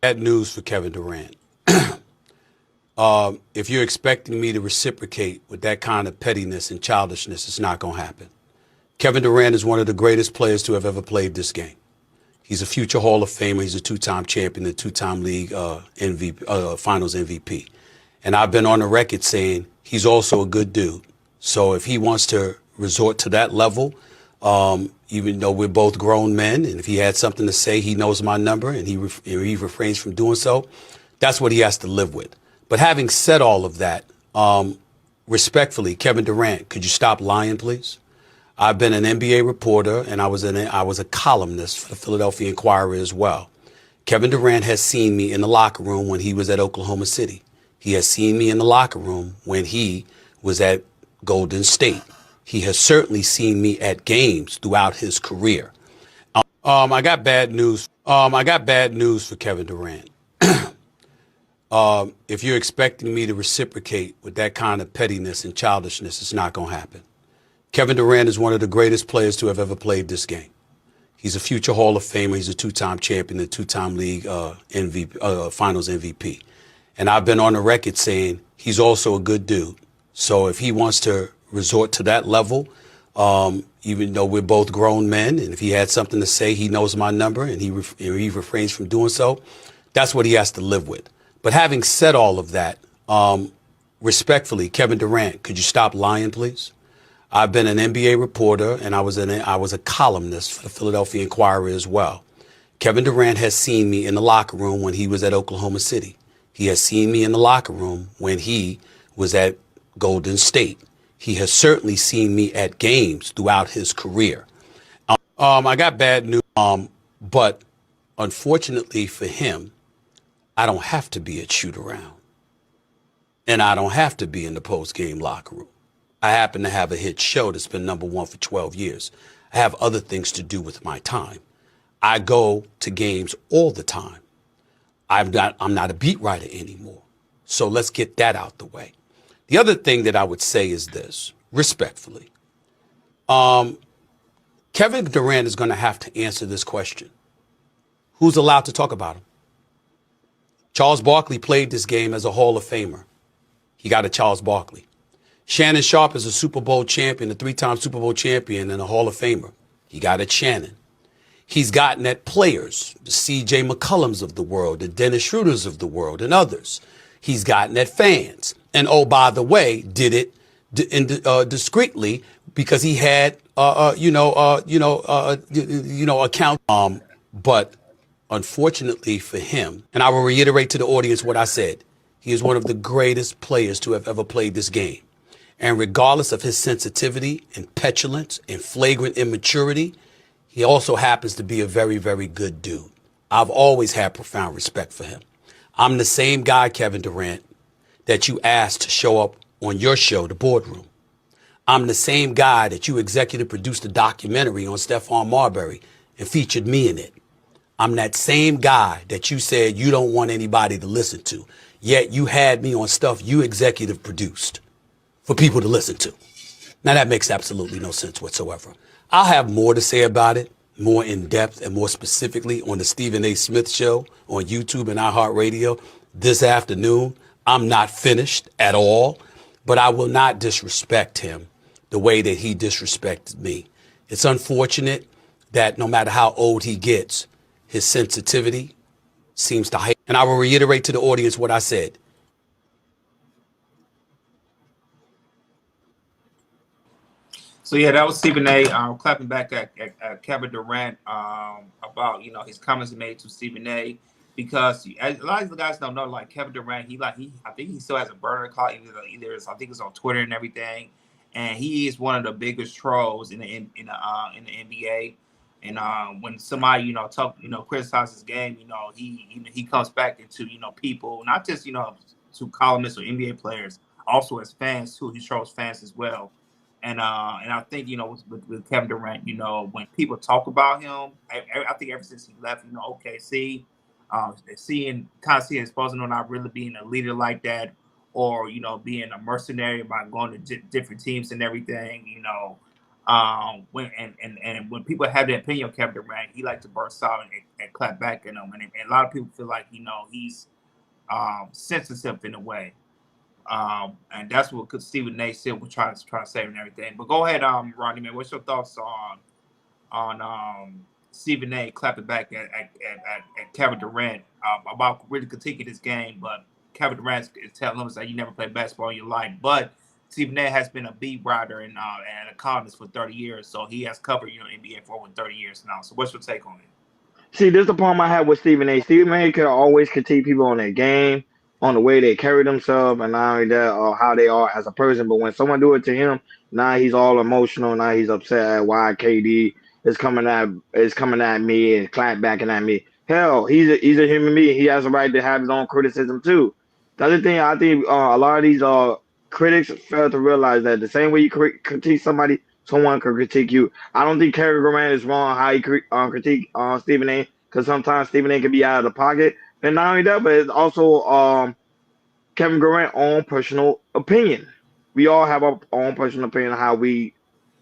Bad news for Kevin Durant. If you're expecting me to reciprocate with that kind of pettiness and childishness, it's not going to happen. Kevin Durant is one of the greatest players to have ever played this game. He's a future Hall of Famer. He's a two-time champion, a two-time league finals MVP. And I've been on the record saying he's also a good dude. So if he wants to resort to that level, even though we're both grown men, and if he had something to say, he knows my number, and he refrains from doing so, that's what he has to live with. But having said all of that, respectfully, Kevin Durant, could you stop lying, please? I've been an NBA reporter, and I was a columnist for the Philadelphia Inquirer as well. Kevin Durant has seen me in the locker room when he was at Oklahoma City. He has seen me in the locker room when he was at Golden State. He has certainly seen me at games throughout his career. I got bad news. I got bad news for Kevin Durant. If you're expecting me to reciprocate with that kind of pettiness and childishness, it's not going to happen. Kevin Durant is one of the greatest players to have ever played this game. He's a future Hall of Famer. He's a two-time champion, a two-time league finals MVP. And I've been on the record saying he's also a good dude. So if he wants to resort to that level, even though we're both grown men, and if he had something to say, he knows my number, and he refrains from doing so, that's what he has to live with. But having said all of that, respectfully, Kevin Durant, could you stop lying, please? I've been an NBA reporter, and I was a columnist for the Philadelphia Inquirer as well. Kevin Durant has seen me in the locker room when he was at Oklahoma City. He has seen me in the locker room when he was at Golden State. He has certainly seen me at games throughout his career. I got bad news, but unfortunately for him, I don't have to be at shoot around, and I don't have to be in the post-game locker room. I happen to have a hit show that's been #1 for 12 years. I have other things to do with my time. I go to games all the time. I'm not a beat writer anymore. So let's get that out the way. The other thing that I would say is this, respectfully. Kevin Durant is going to have to answer this question. Who's allowed to talk about him? Charles Barkley played this game as a Hall of Famer. He got a Charles Barkley. Shannon Sharpe is a Super Bowl champion, a 3-time Super Bowl champion, and a Hall of Famer. He got at Shannon. He's gotten at players, the C.J. McCollums of the world, the Dennis Schroeders of the world, and others. He's gotten at fans. And oh, by the way, did it discreetly because he had, account. But unfortunately for him, and I will reiterate to the audience what I said, he is one of the greatest players to have ever played this game. And regardless of his sensitivity and petulance and flagrant immaturity, he also happens to be a very, very good dude. I've always had profound respect for him. I'm the same guy, Kevin Durant, that you asked to show up on your show, The Boardroom. I'm the same guy that you executive produced a documentary on Stephon Marbury and featured me in it. I'm that same guy that you said you don't want anybody to listen to, yet you had me on stuff you executive produced for people to listen to. Now that makes absolutely no sense whatsoever. I'll have more to say about it, more in depth and more specifically on the Stephen A. Smith Show on YouTube and iHeartRadio this afternoon. I'm not finished at all, but I will not disrespect him the way that he disrespected me. It's unfortunate that no matter how old he gets, his sensitivity seems to heighten. And I will reiterate to the audience what I said. So yeah, that was Stephen A. Clapping back at Kevin Durant about his comments he made to Stephen A. Because a lot of the guys don't know, like Kevin Durant, I think he still has a burner account. I think it's on Twitter and everything, and he is one of the biggest trolls in the NBA. And when somebody criticizes his game, he comes back into people, not just to columnists or NBA players, also as fans too. He trolls fans as well. And I think with Kevin Durant, when people talk about him, I think ever since he left, OKC, seeing Esposito not really being a leader like that, or being a mercenary by going to different teams and everything, When when people have their opinion of Kevin Durant, he like to burst out and clap back at them, and a lot of people feel like he's sensitive in a way, and that's what Stephen A. still was trying to say and everything. But go ahead, Ronnie, man, what's your thoughts on Stephen A. clapping back at Kevin Durant about really critiquing this game, but Kevin Durant is telling him that you never played basketball in your life. But Stephen A. has been a beat writer and a columnist for 30 years, so he has covered NBA for over 30 years now. So what's your take on it? See, this is the problem I have with Stephen A. Stephen A. can always critique people on their game, on the way they carry themselves, and not only that, or how they are as a person. But when someone do it to him, now he's all emotional. Now he's upset at why KD is coming at me and clap backing at me. Hell, he's a human being. He has a right to have his own criticism too. The other thing I think a lot of these critics fail to realize that the same way you critique somebody, someone can critique you. I don't think Cary Grant is wrong how he critique Stephen A. Because sometimes Stephen A. can be out of the pocket, and not only that, but it's also Kevin Durant's own personal opinion. We all have our own personal opinion on how we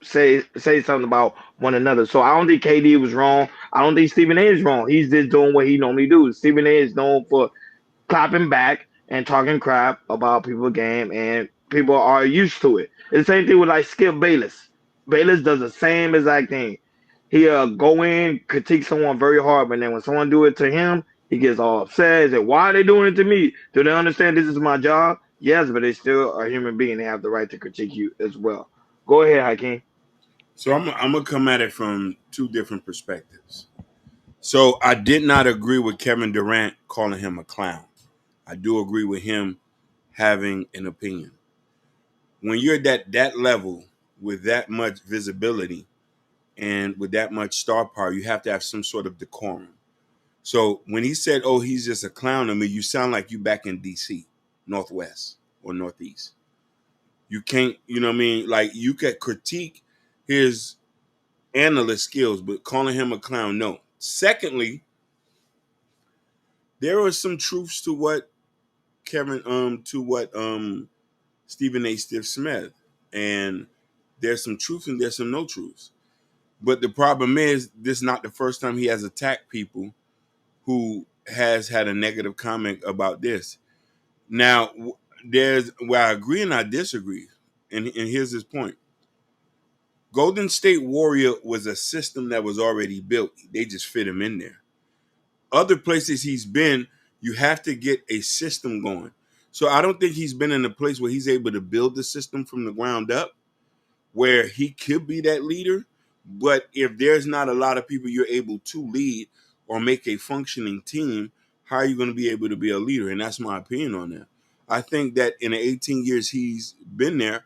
say something about one another. So I don't think KD was wrong. I don't think Stephen A. is wrong. He's just doing what he normally does. Stephen A. is known for clapping back and talking crap about people's game, and people are used to it. It's the same thing with like Skip Bayless. Bayless does the same exact thing. He'll go in, critique someone very hard, but then when someone do it to him, he gets all upset. He said, "Why are they doing it to me? Do they understand this is my job?" Yes, but they still a human being. They have the right to critique you as well. Go ahead, Hakeem. So I'm gonna come at it from two different perspectives. So I did not agree with Kevin Durant calling him a clown. I do agree with him having an opinion. When you're at that level with that much visibility and with that much star power, you have to have some sort of decorum. So when he said, "Oh, he's just a clown," to me, you sound like you back in D.C., Northwest or Northeast. You can't, you know what I mean? Like you could critique his analyst skills, but calling him a clown, no. Secondly, there are some truths to what Stephen A. Stiff Smith, and there's some truth and there's some no truths. But the problem is, this is not the first time he has attacked people who has had a negative comment about this. Now, there's where I agree and I disagree, and here's his point. Golden State Warrior was a system that was already built. They just fit him in there. Other places he's been, you have to get a system going. So I don't think he's been in a place where he's able to build the system from the ground up, where he could be that leader. But if there's not a lot of people you're able to lead or make a functioning team, how are you going to be able to be a leader? And that's my opinion on that. I think that in the 18 years he's been there,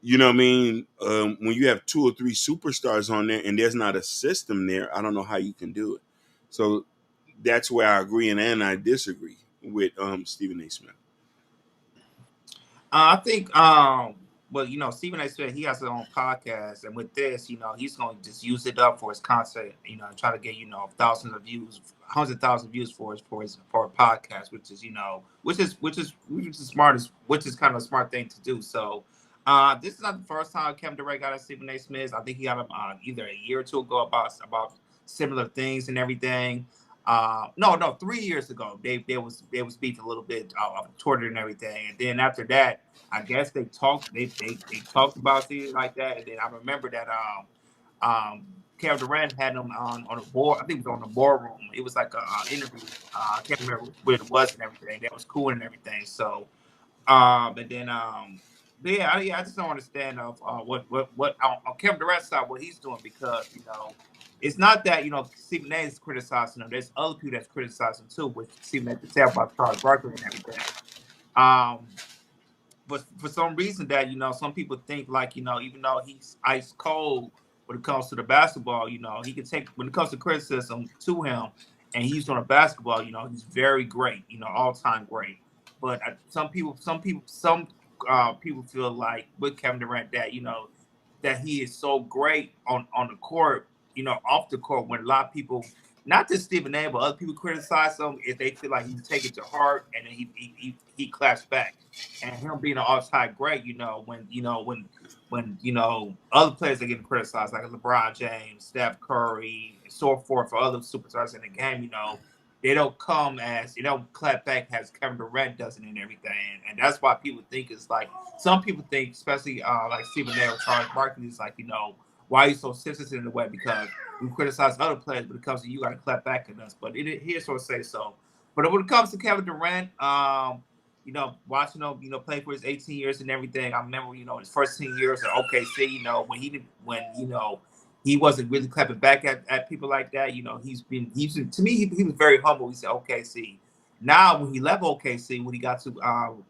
you know what I mean? When you have two or three superstars on there and there's not a system there, I don't know how you can do it. So that's where I agree and I disagree with Stephen A. Smith. I think, well, Stephen A. said he has his own podcast, and with this, he's going to just use it up for his content, and try to get, thousands of views, hundreds of thousands of views for a podcast, which is smartest, which is kind of a smart thing to do. So, this is not the first time Kevin Durant got at Stephen A. Smith. I think he got him either a year or two ago about similar things and everything. No, 3 years ago they was beefed a little bit of Twitter and everything, and then after that, I guess they talked about things like that, and then I remember that Kevin Durant had them on the board. I think it was on the boardroom. It was like a interview. I can't remember where it was and everything. That was cool and everything. So and then but I just don't understand of what on Kevin Durant's side what he's doing, because it's not that Stephen A. is criticizing him. There's other people that's criticizing too, which Stephen A. can tell about Charles Barkley and everything. Um, but for some reason that some people think like even though he's ice cold when it comes to the basketball, he can take when it comes to criticism to him, and he's on a basketball, he's very great, all time great. But some people feel like with Kevin Durant that that he is so great on the court, off the court when a lot of people not just Stephen A, but other people criticize him if they feel like he take it to heart, and then he claps back. And him being an all-time great, when other players are getting criticized, like LeBron James, Steph Curry, and so forth, for other superstars in the game, they don't clap back as Kevin Durant does it and everything. And that's why people think it's like, some people think, especially like Stephen A or Charles Barkley, is like, why are you so sensitive in the way? Because we criticize other players, but it comes to you, got to clap back at us. But here's what I say so. But when it comes to Kevin Durant, watching him, play for his 18 years and everything, I remember, his first 10 years at OKC, he wasn't really clapping back at people like that. To me, he was very humble. He said OKC. Now, when he left OKC, when he got to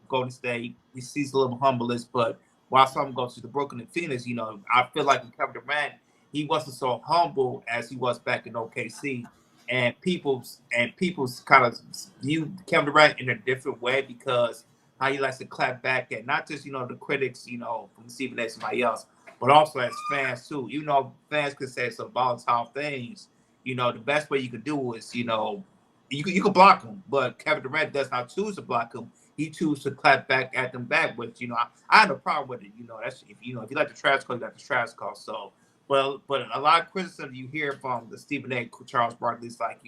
Golden State, he sees a little humbleness. But while some go to the Brooklyn and Phoenix, I feel like with Kevin Durant, he wasn't so humble as he was back in OKC. And people's kind of view Kevin Durant in a different way because how he likes to clap back at not just the critics from Stephen A. somebody else, but also as fans too. Fans could say some volatile things. The best way you can do is you can block him, but Kevin Durant does not choose to block him. He chooses to clap back at them back, which I have no problem with it. That's if you like the trash call, you got the trash call. So. But a lot of criticism you hear from the Stephen A. Charles Barkley is like,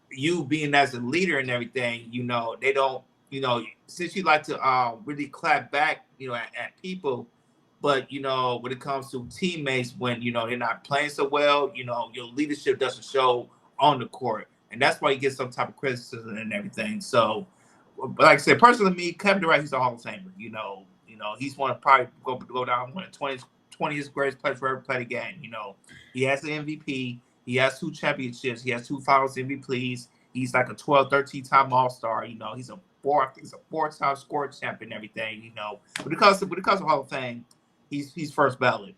you being as a leader and everything, they don't, since you like to really clap back, at people, but when it comes to teammates, when they're not playing so well, your leadership doesn't show on the court, and that's why you get some type of criticism and everything. So, but like I said, personally, me, Kevin Durant, he's a Hall of Famer. He's one to probably go down one of the 20th greatest players to ever play the game. He has the MVP. He has 2 championships. He has 2 Finals MVPs. He's like a 12, 13-time All-Star. He's a 4-time scoring champion and everything. But because of Hall of Fame, he's first ballot.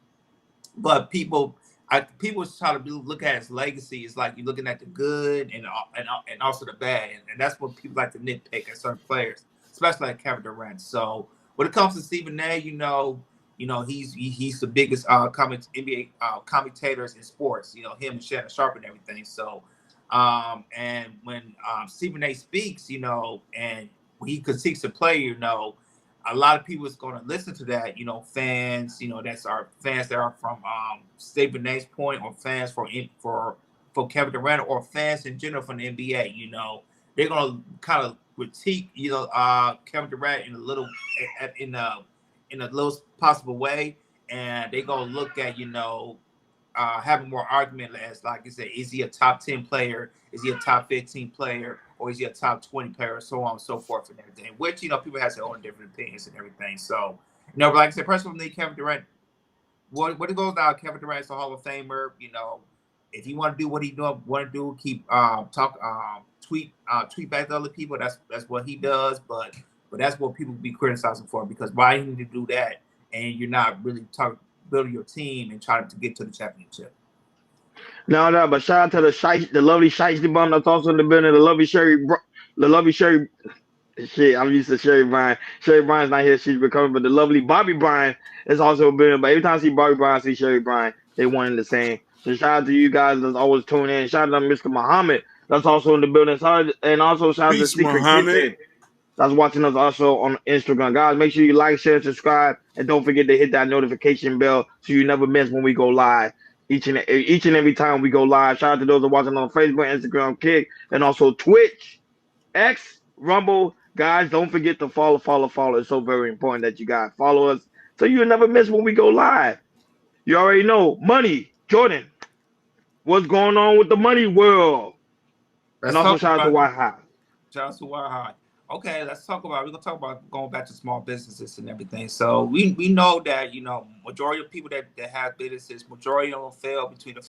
But people try to look at his legacy. It's like you're looking at the good and also the bad, and that's what people like to nitpick at certain players, especially like Kevin Durant. So when it comes to Stephen A, he's the biggest NBA commentators in sports. Him and Shannon Sharp and everything. So, and when Stephen A speaks, and when he critiques a player, a lot of people is going to listen to that. Fans, that's our fans that are from Stephen A's point, or fans for Kevin Durant, or fans in general from the NBA. They're going to kind of critique, Kevin Durant in a little possible way, and they're gonna look at having more argument as, like I said, is he a top 10 player, is he a top 15 player, or is he a top 20 player, so on and so forth and everything, which people have their own different opinions and everything. So but like I said, personally, Kevin Durant, what it goes down, Kevin Durant's a Hall of Famer. If you want to do what he want to do, keep tweet back to other people, that's what he does. But that's what people be criticizing for, because why you need to do that and you're not really building your team and trying to get to the championship. No, but shout out to the lovely Shiesty bum that's also in the building, the lovely Sherry. Shit, I'm used to Sherry Bryan. Sherry Bryan's not here; she's recovering. But the lovely Bobby Bryan is also in the building. But every time I see Bobby Bryan, I see Sherry Bryan. They one and the same. So shout out to you guys that's always tuning in. Shout out to Mr. Muhammad that's also in the building. And also shout out to Peace, Secret Muhammad. Kitchen that's watching us also on Instagram. Guys, make sure you like, share, subscribe, and don't forget to hit that notification bell so you never miss when we go live. Each and every time we go live. Shout out to those that are watching on Facebook, Instagram, Kick, and also Twitch, X, Rumble. Guys, don't forget to follow. It's so very important that you guys follow us so you'll never miss when we go live. You already know. Money, Jordan, what's going on with the money world? Let's And also shout out to White House. Shout out to White High. Okay, we're gonna talk about going back to small businesses and everything. So we know that majority of people that have businesses, majority of them fail between the